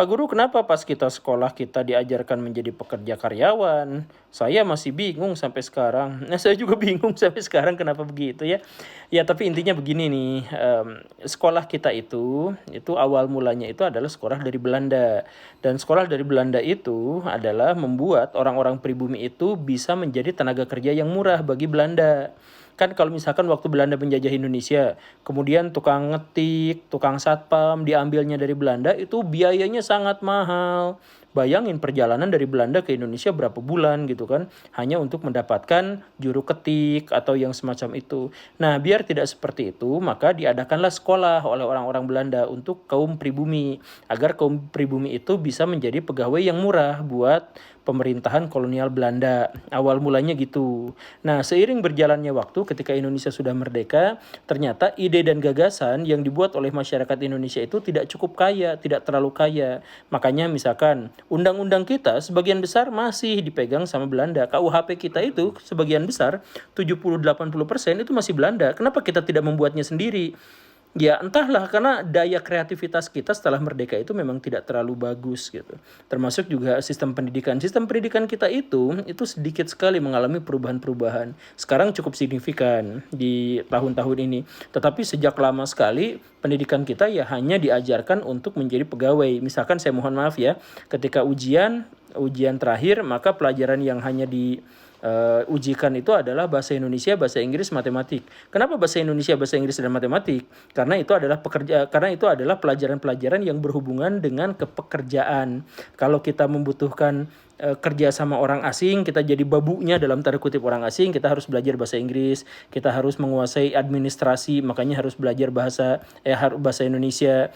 Pak Guru, kenapa pas kita sekolah kita diajarkan menjadi pekerja karyawan? Saya masih bingung sampai sekarang. Nah, saya juga bingung sampai sekarang kenapa begitu ya. Ya, tapi intinya begini nih, sekolah kita itu awal mulanya itu adalah sekolah dari Belanda. Dan sekolah dari Belanda itu adalah membuat orang-orang pribumi itu bisa menjadi tenaga kerja yang murah bagi Belanda. Kan kalau misalkan waktu Belanda menjajah Indonesia, kemudian tukang ngetik, tukang satpam diambilnya dari Belanda, itu biayanya sangat mahal. Bayangin perjalanan dari Belanda ke Indonesia berapa bulan gitu kan, hanya untuk mendapatkan juru ketik atau yang semacam itu. Nah, biar tidak seperti itu, maka diadakanlah sekolah oleh orang-orang Belanda untuk kaum pribumi, agar kaum pribumi itu bisa menjadi pegawai yang murah buat pemerintahan kolonial Belanda. Awal mulanya gitu. Nah, seiring berjalannya waktu ketika Indonesia sudah merdeka, ternyata ide dan gagasan yang dibuat oleh masyarakat Indonesia itu tidak cukup kaya, tidak terlalu kaya. Makanya misalkan undang-undang kita sebagian besar masih dipegang sama Belanda. KUHP kita itu sebagian besar 70-80% itu masih Belanda. Kenapa kita tidak membuatnya sendiri? Ya entahlah, karena daya kreativitas kita setelah merdeka itu memang tidak terlalu bagus gitu. Termasuk juga sistem pendidikan. Sistem pendidikan kita itu sedikit sekali mengalami perubahan-perubahan. Sekarang cukup signifikan di tahun-tahun ini. Tetapi sejak lama sekali pendidikan kita ya hanya diajarkan untuk menjadi pegawai. Misalkan saya mohon maaf ya, ketika ujian terakhir maka pelajaran yang hanya di ujikan itu adalah bahasa Indonesia, bahasa Inggris, matematik. Kenapa bahasa Indonesia, bahasa Inggris dan matematik? Karena itu adalah pelajaran-pelajaran yang berhubungan dengan kepekerjaan. Kalau kita membutuhkan kerja sama orang asing, kita jadi babunya dalam tanda kutip orang asing, kita harus belajar bahasa Inggris, kita harus menguasai administrasi, makanya harus belajar bahasa Indonesia.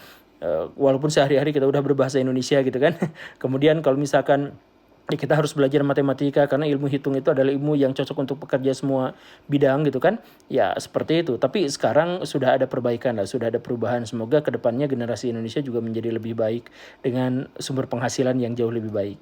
Walaupun sehari-hari kita udah berbahasa Indonesia gitu kan. Kemudian kalau misalkan kita harus belajar matematika karena ilmu hitung itu adalah ilmu yang cocok untuk pekerja semua bidang gitu kan. Ya seperti itu. Tapi sekarang sudah ada perbaikan lah, sudah ada perubahan. Semoga kedepannya generasi Indonesia juga menjadi lebih baik dengan sumber penghasilan yang jauh lebih baik.